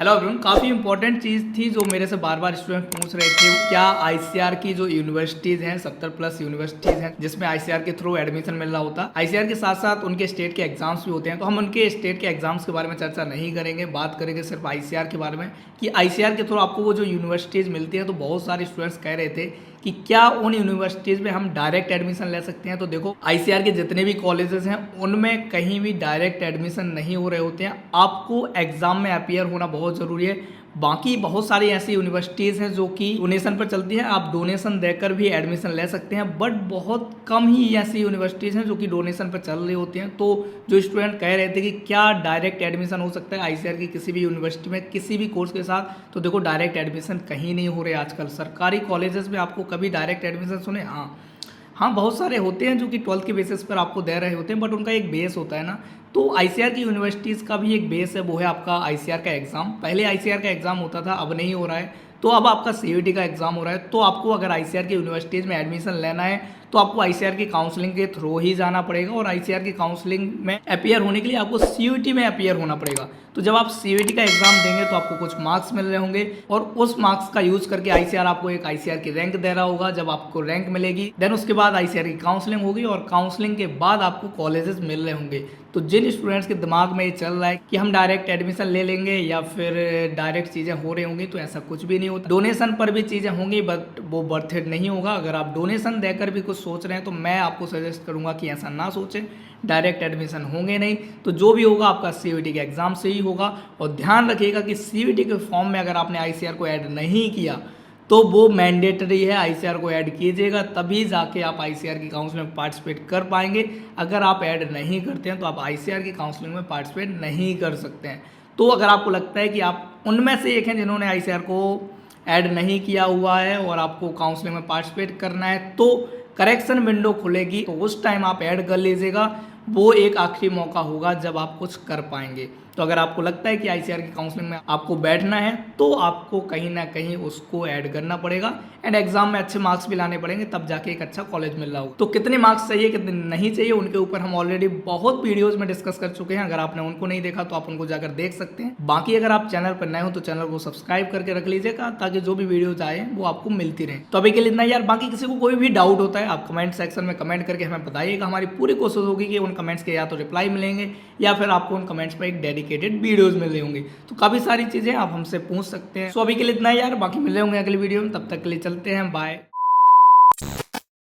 Hello everyone, काफ़ी important चीज़ थी जो मेरे से बार बार स्टूडेंट पूछ रहे थे। क्या आईसीआर की जो यूनिवर्सिटीज़ हैं 70+ यूनिवर्सिटीज़ हैं जिसमें आईसीआर के थ्रू एडमिशन मिल रहा होता है। आईसीआर के साथ साथ उनके स्टेट के एग्जाम्स भी होते हैं, तो हम उनके स्टेट के एग्जाम्स के बारे में चर्चा नहीं करेंगे, बात करेंगे सिर्फ आईसीआर के बारे में कि आईसीआर के थ्रू आपको वो जो यूनिवर्सिटीज़ मिलती हैं। तो बहुत सारे स्टूडेंट्स कह रहे थे कि क्या उन यूनिवर्सिटीज़ में हम डायरेक्ट एडमिशन ले सकते हैं। तो देखो, आईसीआर के जितने भी कॉलेजेस हैं उनमें कहीं भी डायरेक्ट एडमिशन नहीं हो रहे होते हैं। आपको एग्जाम में अपीयर होना बहुत ज़रूरी है। बाकी बहुत सारी ऐसी यूनिवर्सिटीज़ हैं जो कि डोनेशन पर चलती हैं, आप डोनेशन देकर भी एडमिशन ले सकते हैं, बट बहुत कम ही ऐसी यूनिवर्सिटीज़ हैं जो कि डोनेशन पर चल रही होती हैं। तो जो स्टूडेंट कह रहे थे कि क्या डायरेक्ट एडमिशन हो सकता है आईसीआर की किसी भी यूनिवर्सिटी में किसी भी कोर्स के साथ, तो देखो डायरेक्ट एडमिशन कहीं नहीं हो रहे आजकल। सरकारी कॉलेजेस में आपको कभी डायरेक्ट एडमिशन सुने? हाँ, बहुत सारे होते हैं जो कि 12th के बेसिस पर आपको दे रहे होते हैं, बट उनका एक बेस होता है ना। तो आईसीआर की यूनिवर्सिटीज़ का भी एक बेस है, वो है आपका आईसीआर का एग्ज़ाम। पहले आईसीआर का एग्ज़ाम होता था, अब नहीं हो रहा है, तो अब आपका सीयूईटी का एग्ज़ाम हो रहा है। तो आपको अगर आईसीआर की यूनिवर्सिटीज़ में एडमिशन लेना है तो आपको आईसीआर की काउंसलिंग के थ्रू ही जाना पड़ेगा, और आईसीआर की काउंसलिंग में अपीयर होने के लिए आपको सीयूईटी में अपीयर होना पड़ेगा। तो जब आप सीयूईटी का एग्जाम देंगे तो आपको कुछ मार्क्स मिल रहे होंगे, और उस मार्क्स का यूज करके आईसीआर आपको एक आईसीआर की रैंक दे रहा होगा। जब आपको रैंक मिलेगी देन उसके बाद आईसीआर की काउंसलिंग होगी, और काउंसलिंग के बाद आपको कॉलेजेस मिल रहे होंगे। तो जिन स्टूडेंट्स के दिमाग में ये चल रहा है कि हम डायरेक्ट एडमिशन ले लेंगे या फिर डायरेक्ट चीज़ें हो रही होंगी, तो ऐसा कुछ भी नहीं होता। डोनेशन पर भी चीज़ें होंगी, बट वो वर्थ इट नहीं होगा। अगर आप डोनेशन देकर भी कुछ सोच रहे हैं तो मैं आपको सजेस्ट करूंगा कि ऐसा ना सोचें, डायरेक्ट एडमिशन होंगे नहीं। तो जो भी होगा आपका सीयूईटी के एग्जाम से ही होगा। और ध्यान रखिएगा कि सीयूईटी के फॉर्म में अगर आपने आईसीआर को ऐड नहीं किया तो वो मैंडेटरी है, आईसीआर को ऐड कीजिएगा, तभी जाके आप आईसीआर की काउंसलिंग में पार्टिसिपेट कर पाएंगे। अगर आप ऐड नहीं करते हैं तो आप आईसीआर की काउंसलिंग में पार्टिसिपेट नहीं कर सकते हैं। तो अगर आपको लगता है कि आप उनमें से एक हैं जिन्होंने आईसीआर को ऐड नहीं किया हुआ है और आपको काउंसलिंग में पार्टिसिपेट करना है, तो करेक्शन विंडो खुलेगी, तो उस टाइम आप ऐड कर लीजिएगा। वो एक आखिरी मौका होगा जब आप कुछ कर पाएंगे। तो अगर आपको लगता है कि आईसीआर की काउंसलिंग में आपको बैठना है तो आपको कहीं ना कहीं उसको ऐड करना पड़ेगा, एंड एग्जाम में अच्छे मार्क्स भी लाने पड़ेंगे, तब जाके एक अच्छा कॉलेज मिल रहा हो। तो कितने मार्क्स चाहिए कितने नहीं चाहिए उनके ऊपर हम ऑलरेडी बहुत वीडियोज में डिस्कस कर चुके हैं। अगर आपने उनको नहीं देखा तो आप उनको जाकर देख सकते हैं। बाकी अगर आप चैनल पर नए हो तो चैनल को सब्सक्राइब करके रख लीजिएगा, ताकि जो भी वीडियोज आए वो आपको मिलती रहे। तो अभी के लिए इतना यार। बाकी किसी को कोई भी डाउट होता है आप कमेंट सेक्शन में कमेंट करके हमें बताइएगा। हमारी पूरी कोशिश होगी कि उन कमेंट्स के या तो रिप्लाई मिलेंगे या फिर आपको उन कमेंट्स पर एक डेडिकेटेड वीडियोज मिल रही होंगी। तो काफी सारी चीजें आप हमसे पूछ सकते हैं। सो अभी के लिए इतना यार, बाकी मिल रहे होंगे अगली वीडियो में, तब तक के लिए चलते हैं, बाय।